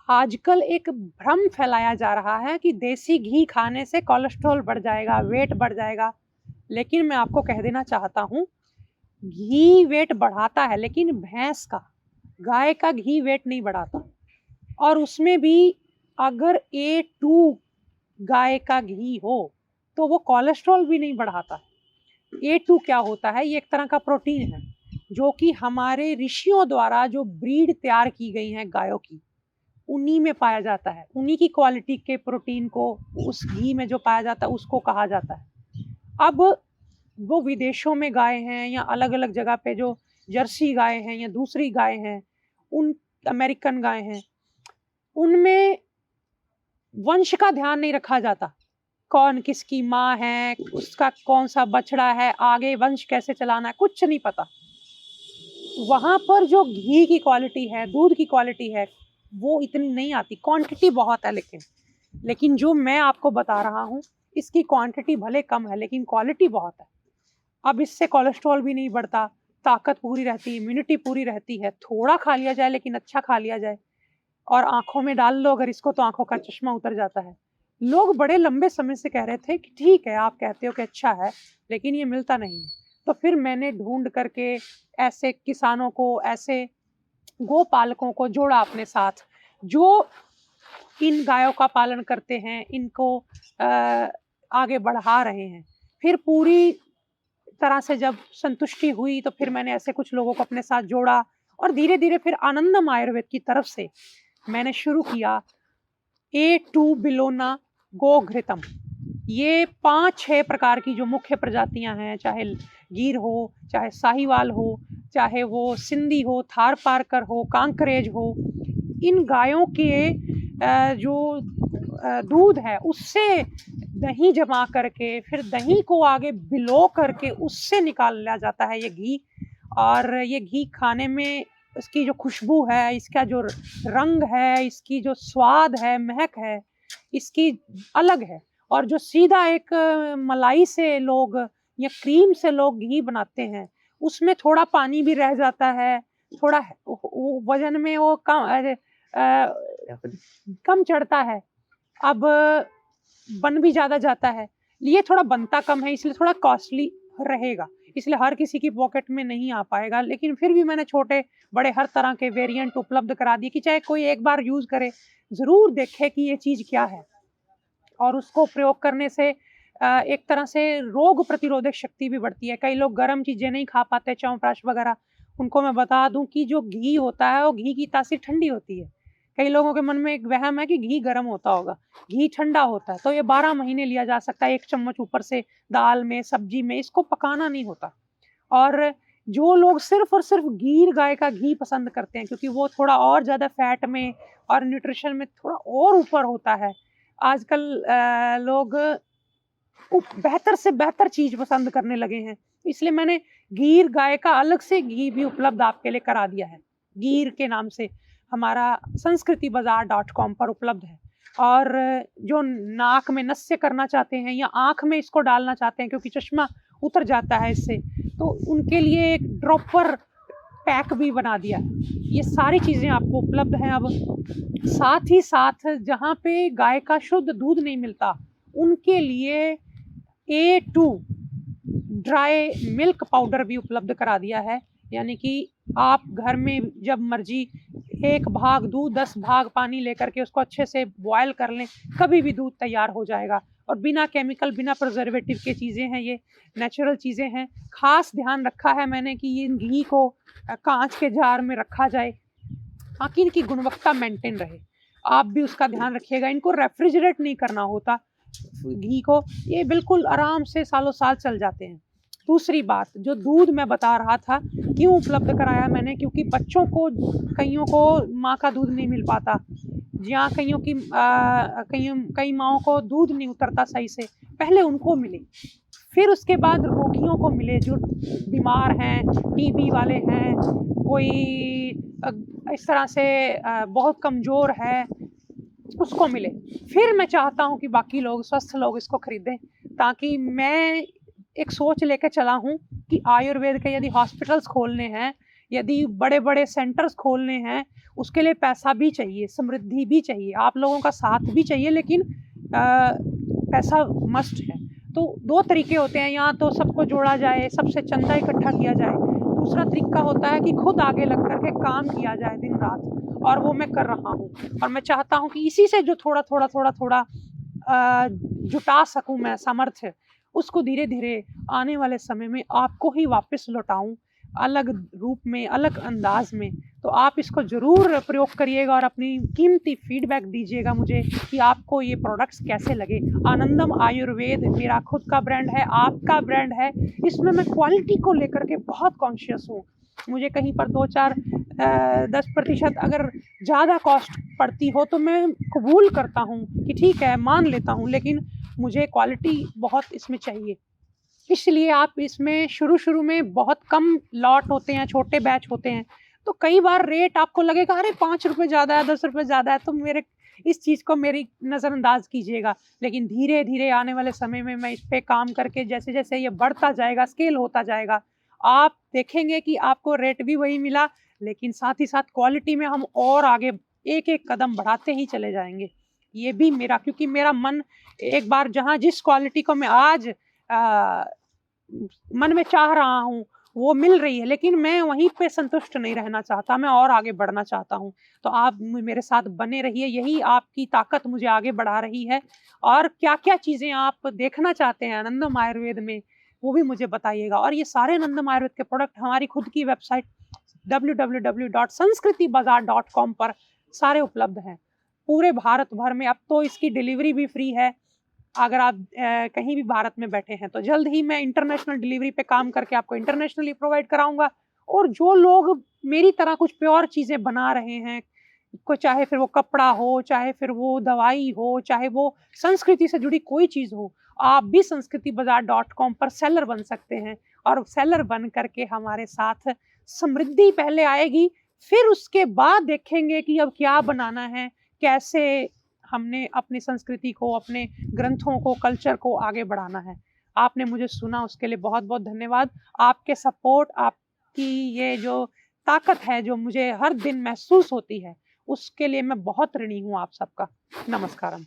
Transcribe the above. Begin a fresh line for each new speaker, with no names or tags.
आजकल एक भ्रम फैलाया जा रहा है कि देसी घी खाने से कोलेस्ट्रॉल बढ़ जाएगा, वेट बढ़ जाएगा। लेकिन मैं आपको कह देना चाहता हूँ, घी वेट बढ़ाता है लेकिन भैंस का, गाय का घी वेट नहीं बढ़ाता। और उसमें भी अगर A2 गाय का घी हो, तो वो कोलेस्ट्रॉल भी नहीं बढ़ाता। A2 क्या होता है? ये एक तरह का प्रोटीन है, जो कि हमारे ऋषियों द्वारा जो ब्रीड तैयार की गई हैं गायों की, उन्हीं में पाया जाता है। उन्हीं की क्वालिटी के प्रोटीन को उस घी में जो पाया जाता है उसको कहा जाता है। अब वो विदेशों में गाय हैं या अलग-अलग जगह पे जो जर्सी गाय हैं या दूसरी गाय हैं, उन अमेरिकन गाय हैं, उनमें वंश का ध्यान नहीं रखा जाता। कौन किसकी माँ है, उसका कौन-सा बछड़ा है, आगे वंश कैसे चलाना है, कुछ नहीं पता। वहाँ पर जो घी की क्वालिटी है, दूध की क्वालिटी है, वो इतनी नहीं आती, क्वांटिटी बहुत है लेकिन जो मैं आपको बता रहा हूँ, इसकी क्वांटिटी भले कम है लेकिन क्वालिटी बहुत है। अब इससे कोलेस्ट्रॉल भी नहीं बढ़ता, ताकत पूरी रहती है, इम्यूनिटी पूरी रहती है, थोड़ा खा लिया जाए लेकिन अच्छा खा लिया जाए और आँखों में डाल लो अगर इसको तो आँखों का चश्मा उतर जाता है। लोग बड़े लंबे समय से कह रहे थे कि ठीक है, आप कहते हो कि अच्छा है, लेकिन ये मिलता नहीं है। तो फिर मैंने ढूँढ करके ऐसे किसानों को, ऐसे गोपालकों को जोड़ा अपने साथ, जो इन गायों का पालन करते हैं, इनको आगे बढ़ा रहे हैं। फिर पूरी तरह से जब संतुष्टि हुई, तो फिर मैंने ऐसे कुछ लोगों को अपने साथ जोड़ा और धीरे-धीरे फिर आनंदम आयुर्वेद की तरफ से मैंने शुरू किया A2 बिलोना गोघृतम। ये 5-6 प्रकार की जो मुख्य प्रजातियाँ हैं, चाहे गीर हो, चाहे साहिवाल हो, चाहे वो सिंधी हो, थारपारकर हो, कांकरेज हो, इन गायों के जो दूध है उससे दही जमा करके फिर दही को आगे बिलो करके उससे निकाला जाता है ये घी। और ये घी खाने में इसकी जो खुशबू है, इसका जो रंग है, इसकी जो स्वाद है, महक है, इसकी अलग है। और जो सीधा एक मलाई से लोग या क्रीम से लोग घी बनाते हैं, उसमें थोड़ा पानी भी रह जाता है, थोड़ा वो वज़न में वो कम चढ़ता है। अब बन भी ज़्यादा जाता है। ये थोड़ा बनता कम है इसलिए थोड़ा कॉस्टली रहेगा। इसलिए हर किसी की पॉकेट में नहीं आ पाएगा। लेकिन फिर भी मैंने छोटे-बड़े हर तरह के वेरिएंट उपलब्ध करा दिए कि चाहे कोई एक बार यूज़ करे, ज़रूर देखे कि ये चीज़ क्या है। और उसको प्रयोग करने से एक तरह से रोग प्रतिरोधक शक्ति भी बढ़ती है। कई लोग गरम चीज़ें नहीं खा पाते, च्यवनप्राश वगैरह, उनको मैं बता दूँ कि जो घी होता है, वो घी की तासीर ठंडी होती है। कई लोगों के मन में एक वहम है कि घी गरम होता होगा, घी ठंडा होता है, तो ये 12 महीने लिया जा सकता है, 1 चम्मच ऊपर से दाल में, सब्ज़ी में, इसको पकाना नहीं होता। और जो लोग सिर्फ़ और सिर्फ़ गीर गाय का घी पसंद करते हैं क्योंकि वो थोड़ा और ज़्यादा फैट में और न्यूट्रिशन में थोड़ा और ऊपर होता है। आजकल लोग बेहतर से बेहतर चीज़ पसंद करने लगे हैं। इसलिए मैंने गीर गाय का अलग से घी भी उपलब्ध आपके लिए करा दिया है। गीर के नाम से हमारा संस्कृतिबाज़ार.com पर उपलब्ध है। और जो नाक में नस्य करना चाहते हैं या आँख में इसको डालना चाहते हैं क्योंकि चश्मा उतर जाता है इससे, तो उनके लिए एक ड्रॉपर पैक भी बना दिया है। ये सारी चीज़ें आपको उपलब्ध हैं अब। साथ ही साथ जहाँ पे गाय का शुद्ध दूध नहीं मिलता, उनके लिए A2 ड्राई मिल्क पाउडर भी उपलब्ध करा दिया है। यानी कि आप घर में जब मर्ज़ी 1 भाग दूध 10 भाग पानी लेकर के उसको अच्छे से बॉयल कर लें, कभी भी दूध तैयार हो जाएगा। और बिना केमिकल, बिना प्रिजर्वेटिव के चीज़ें हैं ये, नेचुरल चीज़ें हैं। ख़ास ध्यान रखा है मैंने कि इन घी को काँच के जार में रखा जाए, ताकि इनकी गुणवत्ता मेंटेन रहे। आप भी उसका ध्यान रखिएगा, इनको रेफ्रिजरेट नहीं करना होता घी को, ये बिल्कुल आराम से सालों-साल चल जाते हैं। दूसरी बात, जो दूध मैं बता रहा था, क्यों उपलब्ध कराया मैंने, क्योंकि बच्चों को, कइयों को माँ का दूध नहीं मिल पाता, या कई माँओं को दूध नहीं उतरता सही से, पहले उनको मिले। फिर उसके बाद रोगियों को मिले जो बीमार हैं, टीबी वाले हैं, कोई इस तरह से बहुत कमज़ोर है, उसको मिले। फिर मैं चाहता हूँ कि बाकी लोग, स्वस्थ लोग इसको खरीदें, ताकि मैं एक सोच लेके चला हूँ कि आयुर्वेद के यदि हॉस्पिटल्स खोलने हैं यदि बड़े-बड़े सेंटर्स खोलने हैं, उसके लिए पैसा भी चाहिए, समृद्धि भी चाहिए, आप लोगों का साथ भी चाहिए, लेकिन पैसा मस्ट है। तो 2 तरीके होते हैं, या तो सबको जोड़ा जाए, सबसे चंदा इकट्ठा किया जाए। दूसरा तरीका होता है कि खुद आगे लग कर के काम किया जाए दिन-रात, और वो मैं कर रहा हूँ। और मैं चाहता हूँ कि इसी से जो थोड़ा-थोड़ा जुटा सकूँ मैं सामर्थ्य, उसको धीरे-धीरे आने वाले समय में आपको ही वापस लौटाऊँ, अलग रूप में, अलग अंदाज़ में। तो आप इसको ज़रूर प्रयोग करिएगा और अपनी कीमती फीडबैक दीजिएगा मुझे कि आपको ये प्रोडक्ट्स कैसे लगे। आनंदम आयुर्वेद मेरा खुद का ब्रांड है, आपका ब्रांड है। इसमें मैं क्वालिटी को लेकर के बहुत कॉन्शियस हूँ। मुझे कहीं पर 2-4 10% अगर ज़्यादा कॉस्ट पड़ती हो तो मैं कबूल करता हूँ कि ठीक है, मान लेता हूँ, लेकिन मुझे क्वालिटी बहुत इसमें चाहिए। इसलिए आप इसमें शुरू-शुरू में बहुत कम लॉट होते हैं, छोटे बैच होते हैं, तो कई बार रेट आपको लगेगा अरे ₹5 ज़्यादा है, ₹10 ज़्यादा है, तो मेरे इस चीज़ को मेरी नज़रअंदाज़ कीजिएगा। लेकिन धीरे-धीरे आने वाले समय में मैं इस पे काम करके जैसे-जैसे ये बढ़ता जाएगा, स्केल होता जाएगा, आप देखेंगे कि आपको रेट भी वही मिला, लेकिन साथ ही साथ क्वालिटी में हम और आगे एक-एक कदम बढ़ाते ही चले जाएँगे। ये भी मेरा, क्योंकि मेरा मन एक बार जहाँ जिस क्वालिटी को मैं आज अ, मन में चाह रहा हूँ, वो मिल रही है, लेकिन मैं वहीं पे संतुष्ट नहीं रहना चाहता, मैं और आगे बढ़ना चाहता हूँ। तो आप मेरे साथ बने रहिए, यही आपकी ताकत मुझे आगे बढ़ा रही है। और क्या-क्या चीज़ें आप देखना चाहते हैं आनंदम आयुर्वेद में, वो भी मुझे बताइएगा। और ये सारे आनंदम आयुर्वेद के प्रोडक्ट हमारी खुद की वेबसाइट www.sanskritibazaar.com पर सारे उपलब्ध हैं। पूरे भारत भर में अब तो इसकी डिलीवरी भी फ्री है। अगर आप कहीं भी भारत में बैठे हैं, तो जल्द ही मैं इंटरनेशनल डिलीवरी पे काम करके आपको इंटरनेशनली प्रोवाइड कराऊँगा। और जो लोग मेरी तरह कुछ प्योर चीज़ें बना रहे हैं, को चाहे फिर वो कपड़ा हो, चाहे फिर वो दवाई हो, चाहे वो संस्कृति से जुड़ी कोई चीज़ हो, आप भी संस्कृतिबाज़ार.com पर सेलर बन सकते हैं। और सेलर बन कर के हमारे साथ समृद्धि पहले आएगी, फिर उसके बाद देखेंगे कि अब क्या बनाना है, कैसे हमने अपनी संस्कृति को, अपने ग्रंथों को, कल्चर को आगे बढ़ाना है। आपने मुझे सुना, उसके लिए बहुत-बहुत धन्यवाद। आपके सपोर्ट, आपकी ये जो ताकत है, जो मुझे हर दिन महसूस होती है, उसके लिए मैं बहुत ऋणी हूँ आप सबका। नमस्कारम।